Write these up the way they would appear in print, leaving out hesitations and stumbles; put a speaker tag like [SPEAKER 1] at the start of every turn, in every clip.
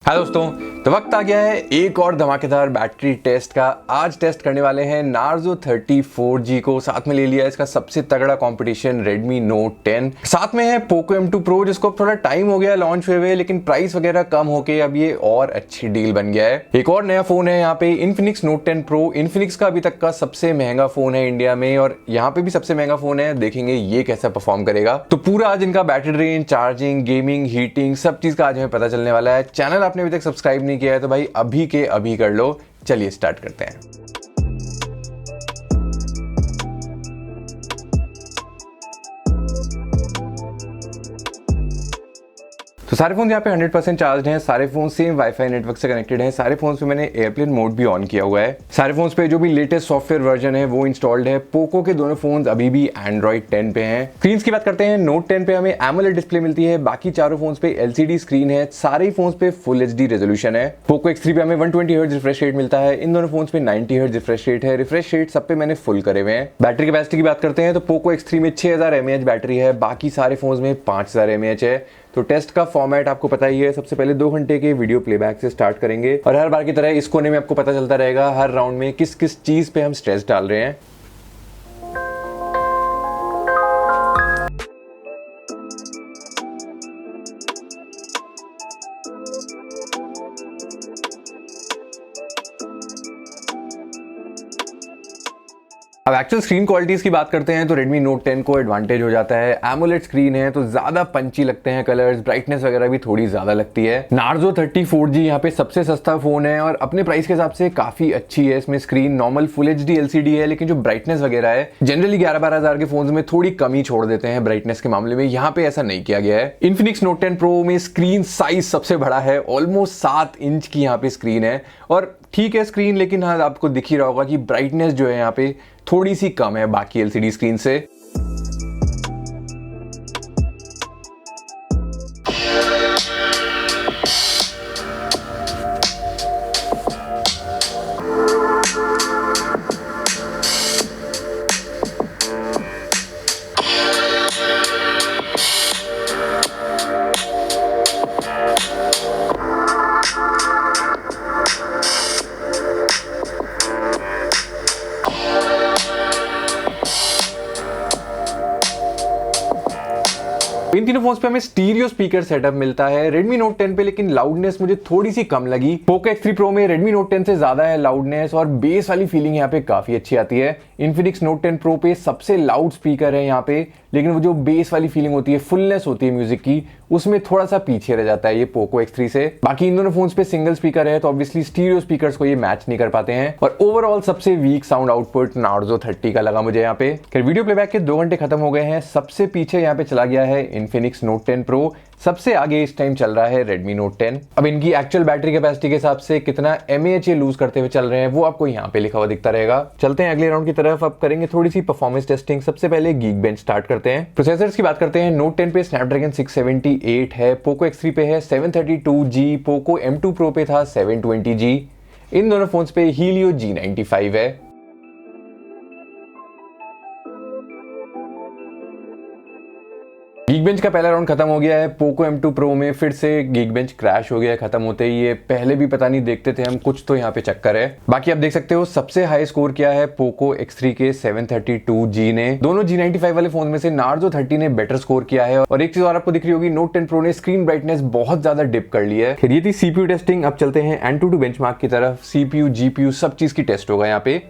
[SPEAKER 1] हाय दोस्तों, तो वक्त आ गया है एक और धमाकेदार बैटरी टेस्ट का। आज टेस्ट करने वाले हैं Narzo 30 4G को। साथ में ले लिया इसका सबसे तगड़ा कंपटीशन Redmi Note 10। साथ में है Poco M2 Pro, जिसको अब थोड़ा टाइम हो गया लॉन्च हुए, लेकिन प्राइस वगैरह कम होके अब ये और अच्छी डील बन गया है। एक और नया फोन है यहाँ पे, Infinix Note 10 Pro। Infinix का अभी तक का सबसे महंगा फोन है इंडिया में, और यहाँ पे भी सबसे महंगा फोन है। देखेंगे ये कैसा परफॉर्म करेगा। तो पूरा आज इनका battery range, charging, gaming, heating, सब चीज का आज हमें पता चलने वाला है। चैनल आपने अभी तक सब्सक्राइब नहीं किया है तो भाई अभी के अभी कर लो। चलिए स्टार्ट करते हैं। तो सारे फोन यहाँ पे 100% चार्ज हैं। सारे फोन सेम वाईफाई नेटवर्क से कनेक्टेड हैं। सारे फोन पे मैंने एयरप्लेन मोड भी ऑन किया हुआ है। सारे फोन पे जो भी लेटेस्ट सॉफ्टवेयर वर्जन है वो इंस्टॉल्ड है। पोको के दोनों फोन अभी भी एंड्रॉइड 10 पे हैं। स्क्रीन की बात करते हैं, नोट 10 पे हमें एमोलेड डिस्प्ले मिलती है, बाकी चारों फोन पे एलसीडी स्क्रीन है। सारे ही फोन पे फुल एचडी रेजोल्यूशन है। पोको X3 पे हमें 120 हर्ट्ज रिफ्रेश रेट मिलता है। इन दोनों फोन पे 90 हर्ट्ज रिफ्रेश रेट है। रिफ्रेश रेट सब पे मैंने फुल करे हुए हैं। बैटरी कैपेसिटी की बात करते हैं तो पोको X3 में 6000 mAh बैटरी है, बाकी सारे फोन में 5000 mAh है। तो टेस्ट का फॉर्मेट आपको पता ही है। सबसे पहले 2 घंटे के वीडियो प्लेबैक से स्टार्ट करेंगे, और हर बार की तरह इस कोने में आपको पता चलता रहेगा हर राउंड में किस किस चीज पे हम स्ट्रेस डाल रहे हैं। अब एक्चुअल स्क्रीन क्वालिटीज की बात करते हैं तो Redmi Note 10 को एडवांटेज हो जाता है। एमोलेड स्क्रीन है तो ज्यादा पंची लगते हैं कलर्स, ब्राइटनेस वगैरह भी थोड़ी ज्यादा लगती है। Narzo 30 4G यहाँ पे सबसे सस्ता फोन है और अपने प्राइस के हिसाब से काफी अच्छी है। इसमें screen normal full HD LCD है, लेकिन जो ब्राइटनेस वगैरह है जनरली 11-12 हजार के फोन में थोड़ी कमी छोड़ देते हैं ब्राइटनेस के मामले में। यहाँ पे ऐसा नहीं किया गया है। Infinix Note 10 Pro में स्क्रीन साइज सबसे बड़ा है, ऑलमोस्ट 7 इंच की यहाँ पे स्क्रीन है। और ठीक है स्क्रीन, लेकिन हाँ आपको दिख ही रहा होगा कि ब्राइटनेस जो है यहाँ पे थोड़ी सी कम है बाकी एलसीडी स्क्रीन से। इन तीनों फोन्स पे हमें स्टीरियो स्पीकर सेटअप मिलता है Redmi Note 10 पे, लेकिन लाउडनेस मुझे थोड़ी सी कम लगी। Poco X3 Pro में Redmi Note 10 से ज्यादा है लाउडनेस, और बेस वाली फीलिंग यहाँ पे काफी अच्छी आती है। Infinix Note 10 Pro पे सबसे लाउड स्पीकर है यहाँ पे, लेकिन वो जो बेस वाली फीलिंग होती है, फुलनेस होती है म्यूजिक की, उसमें थोड़ा सा पीछे रह जाता है ये Poco X3 से। बाकी इन दोनों फोन्स पे सिंगल स्पीकर है तो ऑब्वियसली स्टीरियो स्पीकर्स को ये मैच नहीं कर पाते हैं। और ओवरऑल सबसे वीक साउंड आउटपुट Narzo 30 का लगा मुझे यहाँ पे। खैर वीडियो प्लेबैक के 2 घंटे खत्म हो गए हैं। सबसे पीछे यहाँ पे चला गया है Infinix Note 10 Pro, सबसे आगे इस टाइम चल रहा है Redmi Note 10। अब इनकी एक्चुअल बैटरी कैपेसिटी के हिसाब से कितना mAh ये लूज करते हुए चल रहे हैं वो आपको यहाँ पे लिखा हुआ दिखता रहेगा। चलते हैं अगले राउंड की तरफ। अब करेंगे थोड़ी सी परफॉर्मेंस टेस्टिंग। सबसे पहले Geekbench स्टार्ट करते हैं। प्रोसेसर्स की बात करते हैं, Note 10 पे Snapdragon 678 है, Poco X3 पे है 732G, Poco M2 Pro पे था 720G। इन दोनों फोन्स पे Helio G95 है। Geekbench का पहला राउंड खत्म हो गया है। Poco M2 Pro में फिर से Geekbench क्रैश हो गया है खत्म होते ही। ये पहले भी पता नहीं देखते थे हम, कुछ तो यहाँ पे चक्कर है। बाकी आप देख सकते हो सबसे हाई स्कोर किया है Poco X3 के 732G ने। दोनों G95 वाले फोन में से Narzo 30 ने बेटर स्कोर किया है। और एक चीज और आपको दिख रही होगी, Note 10 Pro ने स्क्रीन ब्राइटनेस बहुत ज्यादा डिप कर ली है। फिर ये थी CPU टेस्टिंग। अब चलते हैं AnTuTu बेंचमार्क की तरफ। CPU, GPU सब चीज की टेस्ट होगा यहाँ पे।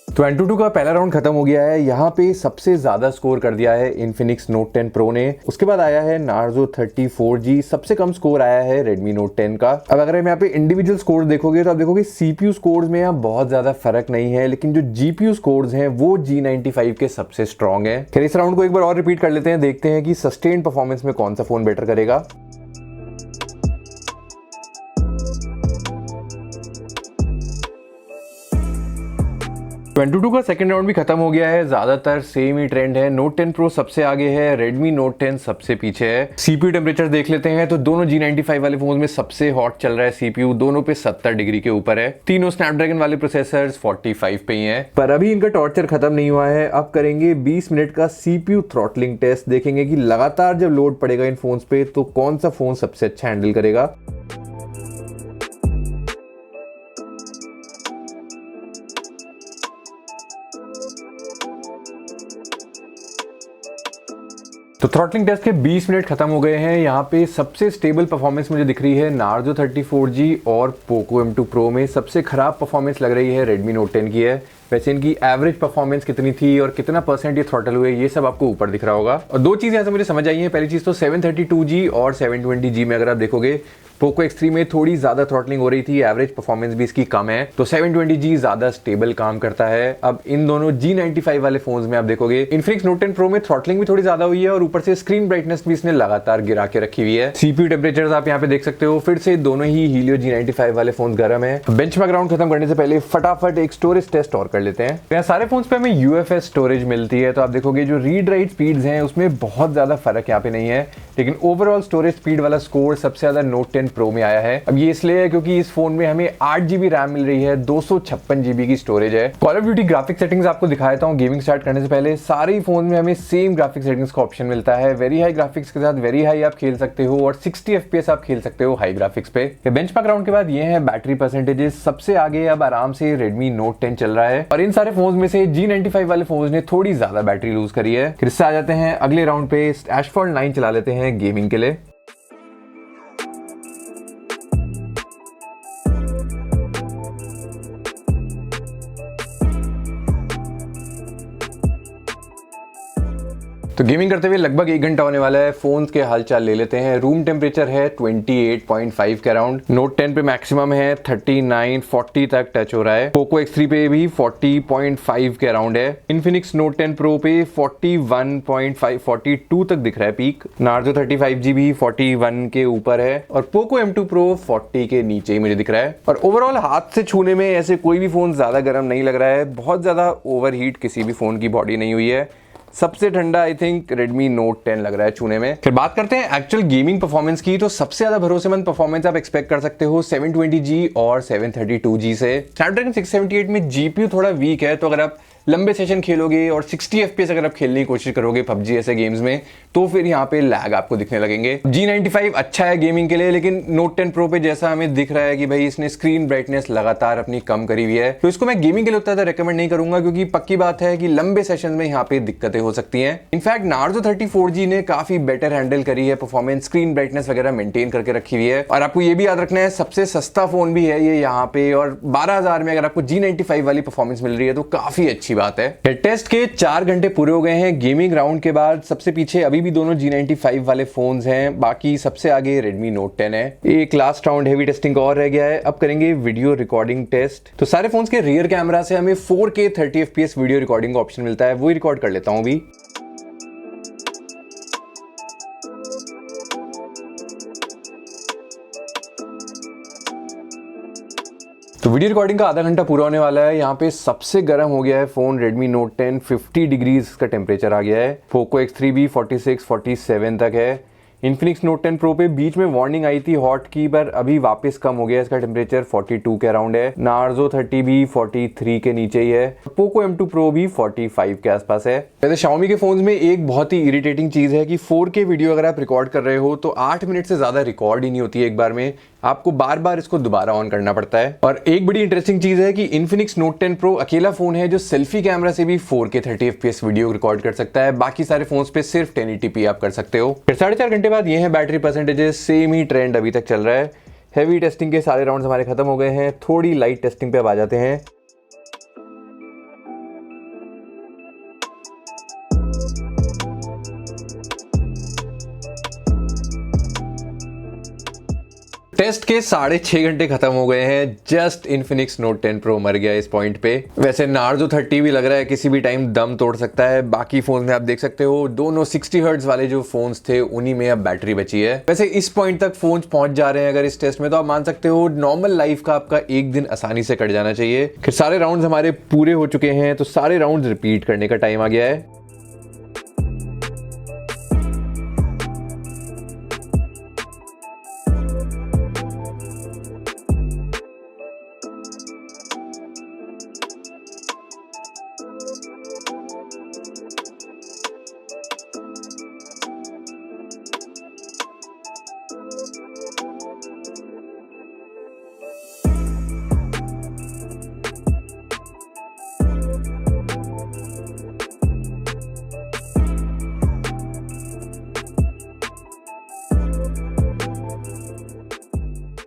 [SPEAKER 1] तो AnTuTu का पहला राउंड खत्म हो गया है। यहाँ पे सबसे ज्यादा स्कोर कर दिया है Infinix Note 10 Pro ने। उसके बाद आया है Narzo 30 4G। सबसे कम स्कोर आया है Redmi Note 10 का। अब अगर हम यहाँ पे इंडिविजुअल स्कोर देखोगे तो आप देखोगे CPU स्कोर्स में यहाँ बहुत ज्यादा फर्क नहीं है, लेकिन जो GPU स्कोर्स हैं वो G95 के सबसे स्ट्रॉन्ग है। फिर इस राउंड को एक बार और रिपीट कर लेते हैं, देखते हैं कि सस्टेन परफॉर्मेंस में कौन सा फोन बेटर करेगा। 22 का सेकंड राउंड भी खत्म हो गया है, ज्यादातर सेम ही ट्रेंड है। Note 10 Pro सबसे आगे है, Redmi Note 10 सबसे पीछे है। CPU टेम्परेचर देख लेते हैं तो दोनों G95 वाले फोन में सबसे हॉट चल रहा है CPU, दोनों पे 70 डिग्री के ऊपर है। तीनों स्नैपड्रैगन वाले प्रोसेसर्स 45 पे ही हैं। पर अभी इनका टॉर्चर खत्म नहीं हुआ है, अब करेंगे 20 मिनट का CPU थ्रॉटलिंग टेस्ट। देखेंगे कि लगातार जब लोड पड़ेगा इन फोन्स पे तो कौन सा फोन सबसे अच्छा हैंडल करेगा। तो थ्रॉटलिंग टेस्ट के 20 मिनट खत्म हो गए हैं। यहाँ पे सबसे स्टेबल परफॉर्मेंस मुझे दिख रही है Narzo 34G और Poco M2 Pro में। सबसे खराब परफॉर्मेंस लग रही है Redmi Note 10 की है। वैसे इनकी एवरेज परफॉर्मेंस कितनी थी और कितना परसेंट ये थ्रॉटल हुए, ये सब आपको ऊपर दिख रहा होगा। और दो चीज़ यहाँ से मुझे समझ आई है। पहली चीज़ तो 732G और 720G में अगर आप देखोगे Poco X3 में थोड़ी ज्यादा थ्रॉटलिंग हो रही थी, एवरेज परफॉर्मेंस भी इसकी कम है, तो 720G ज्यादा स्टेबल काम करता है। अब इन दोनों G95 वाले फोन्स में आप देखोगे Infinix Note 10 Pro में थ्रॉटलिंग भी थोड़ी ज्यादा हुई है और ऊपर से स्क्रीन ब्राइटनेस भी इसने लगातार गिरा के रखी हुई है। CPU टेम्परेचर आप यहाँ पे देख सकते हो, फिर से दोनों ही Helio G95 वाले फोन गर्म है। बेंचमार्क राउंड खत्म करने से पहले फटाफट एक स्टोरेज टेस्ट और कर लेते हैं। यहाँ सारे फोन्स पे हमें UFS स्टोरेज मिलती है, तो आप देखोगे जो रीड राइट स्पीड्स हैं उसमें बहुत ज्यादा फर्क यहाँ पे नहीं है, लेकिन ओवरऑल स्टोरेज स्पीड वाला स्कोर सबसे ज्यादा Note 10 Pro में आया है। अब ये इसलिए है क्योंकि इस फोन में हमें 8GB रैम मिल रही है, 256GB की स्टोरेज है। Call of duty graphic settings आपको दिखा देता हूँ। गेमिंग स्टार्ट करने से पहले सारे फोन में हमें सेम ग्राफिक सेटिंग्स का ऑप्शन मिलता है। वेरी हाई ग्राफिक्स के साथ वेरी हाई आप खेल सकते हो और 60 FPS आप खेल सकते हो हाई ग्राफिक्स पे। बेंचमार्क राउंड के बाद ये है बैटरी परसेंटेजेस। सबसे आगे अब आराम से Redmi Note 10 चल रहा है और इन सारे फोन में से G95 वाले फोन ने थोड़ी ज्यादा बैटरी लूज करी है। फिर इससे आ जाते हैं अगले राउंड पे। Asphalt 9 चला लेते हैं गेमिंग के लिए। तो गेमिंग करते हुए लगभग 1 घंटा होने वाला है। फोन के हालचाल ले लेते हैं। रूम टेम्परेचर है 28.5 के अराउंड। Note 10 पे मैक्सिमम है 39, 40 तक टच हो रहा है। Poco X3 पे भी 40.5 के अराउंड है। Infinix Note 10 Pro पे 41.5, 42 तक दिख रहा है पीक। Narzo 35G भी 41 के ऊपर है और Poco M2 Pro 40 के नीचे ही मुझे दिख रहा है। और ओवरऑल हाथ से छूने में ऐसे कोई भी फोन ज्यादा गर्म नहीं लग रहा है। बहुत ज्यादा ओवरहीट किसी भी फोन की बॉडी नहीं हुई है। सबसे ठंडा आई थिंक Redmi Note 10 लग रहा है छूने में। फिर बात करते हैं एक्चुअल गेमिंग परफॉर्मेंस की, तो सबसे ज्यादा भरोसेमंद परफॉर्मेंस आप एक्सपेक्ट कर सकते हो 720G और 732G से। Snapdragon 678 में GPU थोड़ा वीक है, तो अगर आप लंबे सेशन खेलोगे और 60 FPS अगर आप खेलने की कोशिश करोगे PUBG ऐसे गेम्स में, तो फिर यहाँ पे लैग आपको दिखने लगेंगे। G95 अच्छा है गेमिंग के लिए, लेकिन Note 10 Pro पे जैसा हमें दिख रहा है कि भाई इसने स्क्रीन ब्राइटनेस लगातार अपनी कम करी हुई है, तो इसको मैं गेमिंग के लिए उतना रेकमेंड नहीं करूंगा, क्योंकि पक्की बात है कि लंबे सेशन में यहाँ पे दिक्कतें हो सकती हैं। इनफैक्ट Narzo 34G ने काफी बेटर हैंडल करी है परफॉर्मेंस, स्क्रीन ब्राइटनेस वगैरह मेंटेन करके रखी हुई है। और आपको ये भी याद रखना है सबसे सस्ता फोन भी है ये यहाँ पे, और 12,000 में अगर आपको G95 वाली परफॉर्मेंस मिल रही है तो काफी अच्छी बात है। टेस्ट के 4 घंटे पूरे हो गए हैं गेमिंग राउंड के बाद। सबसे पीछे अभी भी दोनों G95 वाले फोन्स हैं, बाकी सबसे आगे Redmi Note 10 है। एक लास्ट राउंड हेवी टेस्टिंग का और रह गया है, अब करेंगे वीडियो रिकॉर्डिंग टेस्ट। तो सारे फोन्स के रियर कैमरा से हमें 4K 30 FPS वीडियो रिकॉर्डिंग का ऑप्शन मिलता है, वो ही रिकॉर्ड कर लेता हूं अभी। तो वीडियो रिकॉर्डिंग का आधा घंटा पूरा होने वाला है। यहाँ पे सबसे गर्म हो गया है फोन Redmi Note 10, 50 डिग्रीज का टेम्परेचर आ गया है। Poco X3 भी 46, 47 तक है। Infinix Note 10 Pro पे बीच में वार्निंग आई थी हॉट की, पर अभी वापस कम हो गया, इसका टेम्परेचर 42 के अराउंड है। Narzo 30 भी 43 के नीचे ही है। Poco M2 Pro भी 45 के आसपास है। वैसे Xiaomi के फोन्स में एक बहुत ही इरिटेटिंग चीज है कि 4K वीडियो अगर आप रिकॉर्ड कर रहे हो तो 8 मिनट से ज्यादा रिकॉर्ड ही नहीं होती है एक बार में, आपको बार बार इसको दोबारा ऑन करना पड़ता है। और एक बड़ी इंटरेस्टिंग चीज है कि Infinix Note 10 Pro अकेला फोन है जो सेल्फी कैमरा से भी 4K 30 FPS वीडियो रिकॉर्ड कर सकता है, बाकी सारे फोन्स पे सिर्फ 1080p आप कर सकते हो। फिर 4.5 घंटे बाद ये है बैटरी परसेंटेजेस, सेम ही ट्रेंड अभी तक चल रहा है। हैवी टेस्टिंग के सारे राउंड्स हमारे खत्म हो गए हैं, थोड़ी लाइट टेस्टिंग पे अब आ जाते हैं। टेस्ट के 6.5 घंटे खत्म हो गए हैं। जस्ट इन्फिनिक्स नोट 10 प्रो मर गया इस पॉइंट पे। वैसे नार्जो 30 भी लग रहा है किसी भी टाइम दम तोड़ सकता है। बाकी फोन में आप देख सकते हो दोनों 60 हर्ट्ज वाले जो फोन्स थे उन्हीं में अब बैटरी बची है। वैसे इस पॉइंट तक फोन्स पहुंच जा रहे हैं अगर इस टेस्ट में, तो आप मान सकते हो नॉर्मल लाइफ का आपका एक दिन आसानी से कट जाना चाहिए। फिर सारे राउंड्स हमारे पूरे हो चुके हैं, तो सारे राउंड्स रिपीट करने का टाइम आ गया है।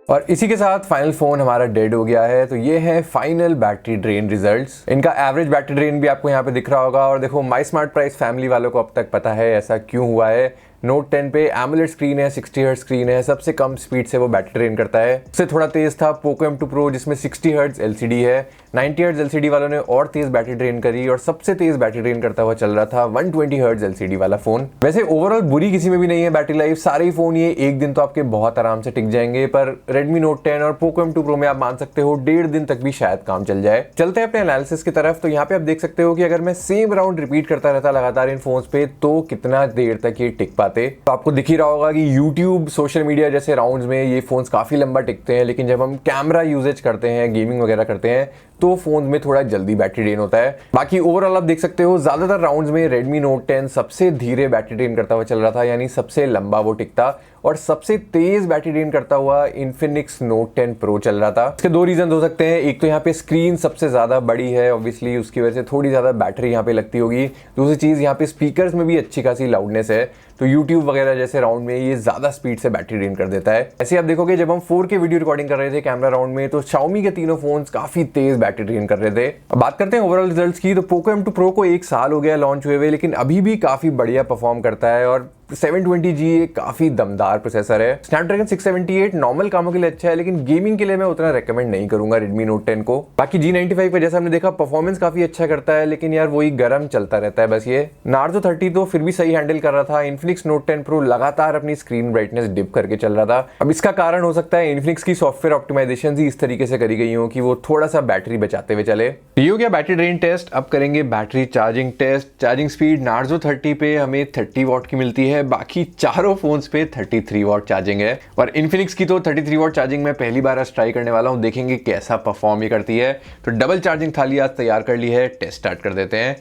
[SPEAKER 1] और इसी के साथ फाइनल फोन हमारा डेड हो गया है। तो ये है फाइनल बैटरी ड्रेन रिजल्ट्स। इनका एवरेज बैटरी ड्रेन भी आपको यहाँ पे दिख रहा होगा। और देखो माई स्मार्ट प्राइस फैमिली वालों को अब तक पता है ऐसा क्यों हुआ है। नोट 10 पे एमोलेड स्क्रीन है, 60 हर्ट्ज स्क्रीन है, सबसे कम स्पीड से वो बैटरी ड्रेन करता है। उससे थोड़ा तेज था पोको M2 Pro जिसमें 60 हर्ट्ज LCD है। 90 हर्ट्ज LCD वालों ने और तेज बैटरी ड्रेन करी और सबसे तेज बैटरी ड्रेन करता हुआ चल रहा था 120 हर्ट्ज LCD वाला फोन। वैसे ओवरऑल बुरी किसी में भी नहीं है बैटरी लाइफ। सारे ही फोन ये एक दिन तो आपके बहुत आराम से टिक जाएंगे, पर Redmi Note 10 और पोको M2 Pro में आप मान सकते हो 1.5 दिन तक भी शायद काम चल जाए। चलते हैं अपने एनालिसिस की तरफ। तो यहाँ पे आप देख सकते हो कि अगर मैं सेम राउंड रिपीट करता रहता लगातार इन फोन्स पे तो कितना देर तक ये टिक पाते। तो आपको दिख ही रहा होगा कि YouTube, सोशल मीडिया जैसे राउंड्स में ये फोन्स काफी लंबा टिकते हैं, लेकिन जब हम कैमरा यूजेज करते हैं, गेमिंग वगैरह करते हैं, तो फोन में थोड़ा जल्दी बैटरी ड्रेन होता है। बाकी ओवरऑल आप देख सकते हो ज्यादातर राउंड्स में Redmi Note 10 सबसे धीरे बैटरी ड्रेन करता हुआ चल रहा था, यानी सबसे लंबा वो टिकता। और सबसे तेज बैटरी ड्रेन करता हुआ Infinix Note 10 Pro चल रहा था। इसके दो रीजन हो सकते हैं। एक तो यहाँ पे स्क्रीन सबसे ज्यादा बड़ी है, ऑब्वियसली उसकी वजह से थोड़ी ज्यादा बैटरी यहाँ पे लगती होगी। दूसरी चीज यहाँ पे स्पीकर्स में भी अच्छी खासी लाउडनेस है, तो YouTube वगैरह जैसे राउंड में ये ज्यादा स्पीड से बैटरी ड्रेन कर देता है। ऐसे आप देखोगे जब हम 4K वीडियो रिकॉर्डिंग कर रहे थे कैमरा राउंड में, तो Xiaomi के तीनों फोन्स काफी तेज बैटरी ड्रेन कर रहे थे। अब बात करते हैं ओवरऑल रिजल्ट्स की। तो पोको M2 Pro को 1 साल हो गया लॉन्च हुए हुए, लेकिन अभी भी काफी बढ़िया परफॉर्म करता है। और 720G एक काफी दमदार प्रोसेसर है। Snapdragon 678 नॉर्मल कामों के लिए अच्छा है, लेकिन गेमिंग के लिए मैं उतना रेकमेंड नहीं करूंगा Redmi Note 10 को। बाकी G95 पे जैसा हमने देखा परफॉर्मेंस काफी अच्छा करता है, लेकिन यार वही गर्म चलता रहता है बस। ये Narzo 30 तो फिर भी सही हैंडल कर रहा था। Infinix Note 10 Pro लगातार अपनी स्क्रीन ब्राइटनेस डिप करके चल रहा था। अब इसका कारण हो सकता है Infinix की सॉफ्टवेयर ऑप्टिमाइजेशन ही इस तरीके से करी गई हो कि वो थोड़ा सा बैटरी बचाते हुए चले। ये हो गया बैटरी ड्रेन टेस्ट। अब करेंगे battery charging test. Charging speed Narzo 30 पे हमें 30 वॉट की मिलती है, बाकी चारों फोन्स पे 33 वॉट चार्जिंग है। और Infinix की तो 33 वॉट चार्जिंग मैं पहली बार आज ट्राई करने वाला हूं, देखेंगे कैसा परफॉर्म ये करती है। तो डबल चार्जिंग थाली आज तैयार कर ली है, टेस्ट स्टार्ट कर देते हैं।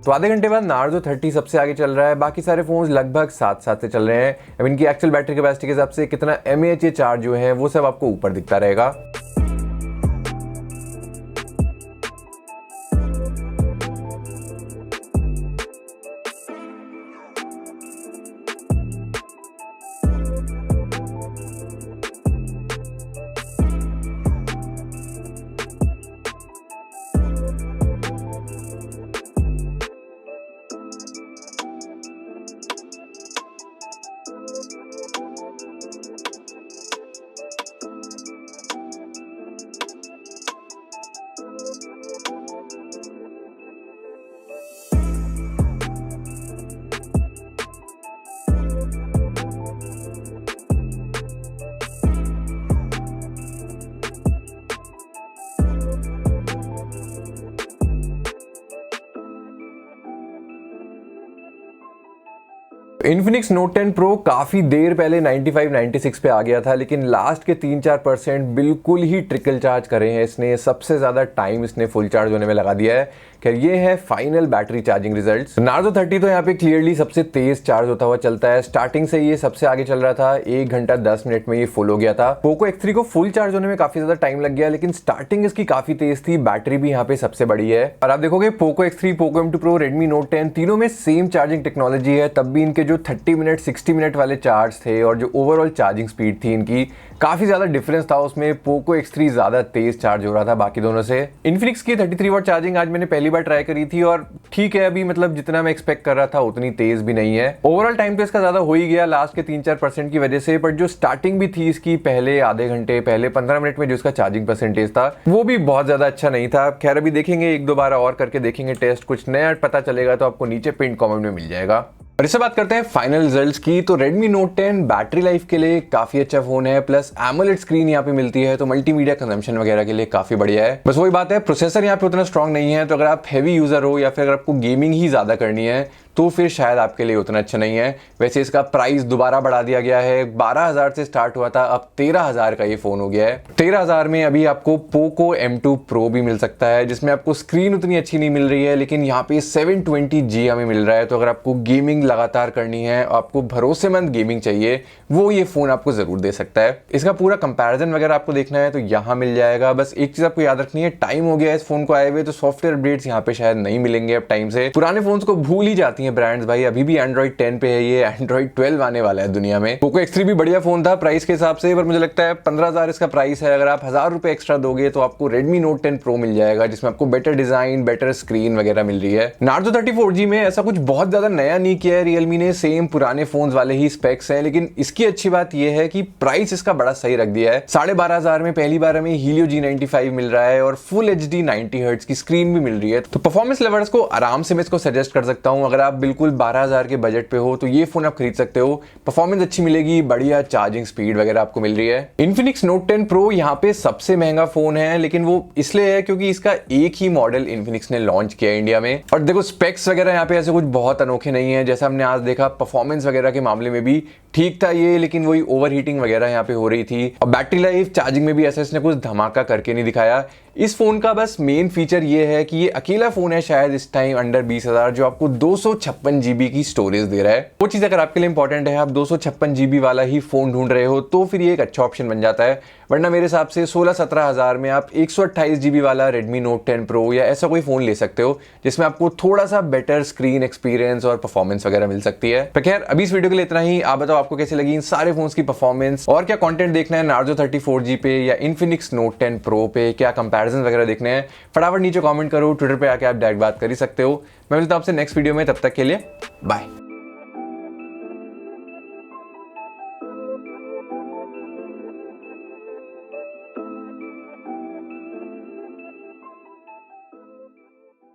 [SPEAKER 1] तो आधे घंटे बाद Narzo 30 सबसे आगे चल रहा है, बाकी सारे फोन्स लगभग साथ साथ से चल रहे हैं। अब इनकी एक्चुअल बैटरी कैपेसिटी के हिसाब से कितना mAh चार्ज जो है वो सब आपको ऊपर दिखता रहेगा। Infinix Note 10 Pro काफी देर पहले 95-96 पे आ गया था, लेकिन लास्ट के 3-4% बिल्कुल ही ट्रिकल चार्ज करे हैं इसने। सबसे ज्यादा टाइम इसने फुल चार्ज होने में लगा दिया है। खैर ये है final battery charging results. Narzo 30 तो यहाँ पे क्लियरली सबसे तेज चार्ज होता हुआ चलता है। स्टार्टिंग से ये सबसे आगे चल रहा था, 1 घंटा 10 मिनट में ये फुल हो गया था। पोको X3 को फुल चार्ज होने में काफी ज्यादा टाइम लग गया, लेकिन स्टार्टिंग इसकी काफी तेज थी। बैटरी भी यहाँ पे सबसे बड़ी है। और आप देखोगे Poco X3, Poco M2 Pro, Redmi Note 10 तीनों में सेम चार्जिंग टेक्नोलॉजी है, तब भी इनके जो 30 मिनट 60 मिनट वाले चार्ज थे और जो ओवरऑल चार्जिंग स्पीड थी इनकी, काफ़ी ज़्यादा डिफरेंस था उसमें। पोको X3 ज़्यादा तेज़ चार्ज हो रहा था बाकी दोनों से। इन्फिनिक्स की 33 वाट चार्जिंग आज मैंने पहली बार ट्राई करी थी और ठीक है, अभी मतलब जितना मैं एक्सपेक्ट कर रहा था उतनी तेज़ भी नहीं है। ओवरऑल टाइम तो इसका ज़्यादा हो ही गया लास्ट के 3-4% की वजह से, बट जो स्टार्टिंग भी थी इसकी, पहले आधे घंटे पहले 15 मिनट में जो इसका चार्जिंग परसेंटेज था वो भी बहुत ज़्यादा अच्छा नहीं था। खैर अभी देखेंगे, 1-2 बार और करके देखेंगे टेस्ट, कुछ नया पता चलेगा तो आपको नीचे पिन कमेंट में मिल जाएगा। और इससे बात करते हैं फाइनल रिजल्ट्स की, तो Redmi Note 10 बैटरी लाइफ के लिए काफी अच्छा फोन है, प्लस AMOLED स्क्रीन यहाँ पे मिलती है तो मल्टीमीडिया कंजम्पशन वगैरह के लिए काफी बढ़िया है। बस वही बात है, प्रोसेसर यहाँ पे उतना स्ट्रांग नहीं है, तो अगर आप हैवी यूजर हो या फिर अगर आपको गेमिंग ही ज्यादा करनी है तो फिर शायद आपके लिए उतना अच्छा नहीं है। वैसे इसका प्राइस दोबारा बढ़ा दिया गया है, 12,000 से स्टार्ट हुआ था, अब 13,000 का ये फोन हो गया है। 13,000 में अभी आपको पोको M2 Pro भी मिल सकता है, जिसमें आपको स्क्रीन उतनी अच्छी नहीं मिल रही है, लेकिन यहाँ पे 720G हमें मिल रहा है। तो अगर आपको गेमिंग लगातार करनी है, आपको भरोसेमंद गेमिंग चाहिए, वो ये फोन आपको जरूर दे सकता है। इसका पूरा कंपैरिजन वगैरह आपको देखना है तो यहाँ मिल जाएगा। बस एक चीज आपको याद रखनी है, टाइम हो गया है इस फोन को आए हुए, तो सॉफ्टवेयर अपडेट्स यहाँ पे शायद नहीं मिलेंगे अब टाइम से। पुराने फोन को भूल ही जाती है ब्रांड्स भाई, अभी भी Android 10 पे है, ये Android 12 आने वाला है दुनिया में। पोको X3 भी बढ़िया फोन था प्राइस के हिसाब से, पर मुझे लगता है 15,000 इसका प्राइस है। अगर आप 1,000 रुपए एक्स्ट्रा दोगे तो आपको Redmi Note 10 Pro मिल जाएगा, जिसमें आपको बेटर डिजाइन, बेटर स्क्रीन वगैरह मिल रही है। Narzo 34G में ऐसा कुछ बहुत ज्यादा नया नहीं किया है रियलमी ने, सेम पुराने फोन वाले ही स्पेक्स हैं, लेकिन इसकी अच्छी बात यह है कि प्राइस इसका बड़ा सही रख दिया है। 12,500 में पहली बार हमें Helio G95 मिल रहा है और फुल HD 90 हर्ट्ज की स्क्रीन भी मिल रही है। तो परफॉर्मेंस लेवल्स को आराम से मैं इसको सजेस्ट कर सकता हूं। अगर आप बिल्कुल 12,000 के बजट पे हो तो ये फोन आप खरीद सकते हो, परफॉर्मेंस अच्छी मिलेगी, बढ़िया चार्जिंग स्पीड वगैरह आपको मिल रही है। Infinix Note 10 Pro यहाँ पे सबसे महंगा फोन है, लेकिन वो इसलिए है क्योंकि इसका एक ही मॉडल Infinix ने लॉन्च किया है इंडिया में। और देखो स्पेक्स वगैरह यहाँ पे ऐसे कुछ बहुत अनोखे नहीं है, जैसा हमने आज देखा परफॉर्मेंस वगैरह के मामले में भी ठीक था ये, लेकिन वही ओवर हीटिंग वगैरह यहाँ पे हो रही थी। और बैटरी लाइफ, चार्जिंग में भी ऐसा इसने कुछ धमाका करके नहीं दिखाया। इस फोन का बस मेन फीचर ये है कि ये अकेला फोन है शायद इस टाइम अंडर 20,000 जो आपको 256 GB की स्टोरेज दे रहा है। वो चीज अगर आपके लिए इंपॉर्टेंट है, आप 256 GB वाला ही फोन ढूंढ रहे हो तो फिर ये एक अच्छा ऑप्शन बन जाता है, वरना मेरे हिसाब से 16-17 हजार में आप 128 GB वाला Redmi Note 10 Pro या ऐसा कोई फोन ले सकते हो जिसमें आपको थोड़ा सा बेटर स्क्रीन एक्सपीरियंस और परफॉर्मेंस वगैरह मिल सकती है। तो खैर अभी इस वीडियो के लिए इतना ही। आप बताओ आपको कैसे लगी इन सारे फोन्स की परफॉर्मेंस, और क्या कंटेंट देखना है Narzo 34G पे या Infinix Note 10 Pro पे, क्या कंपैरिजन वगैरह देखने हैं, फटाफट नीचे कमेंट करो। ट्विटर पे आके आप डायरेक्ट बात कर ही सकते हो। मैं मिलता हूं आपसे नेक्स्ट वीडियो में, तब तक के लिए बाय।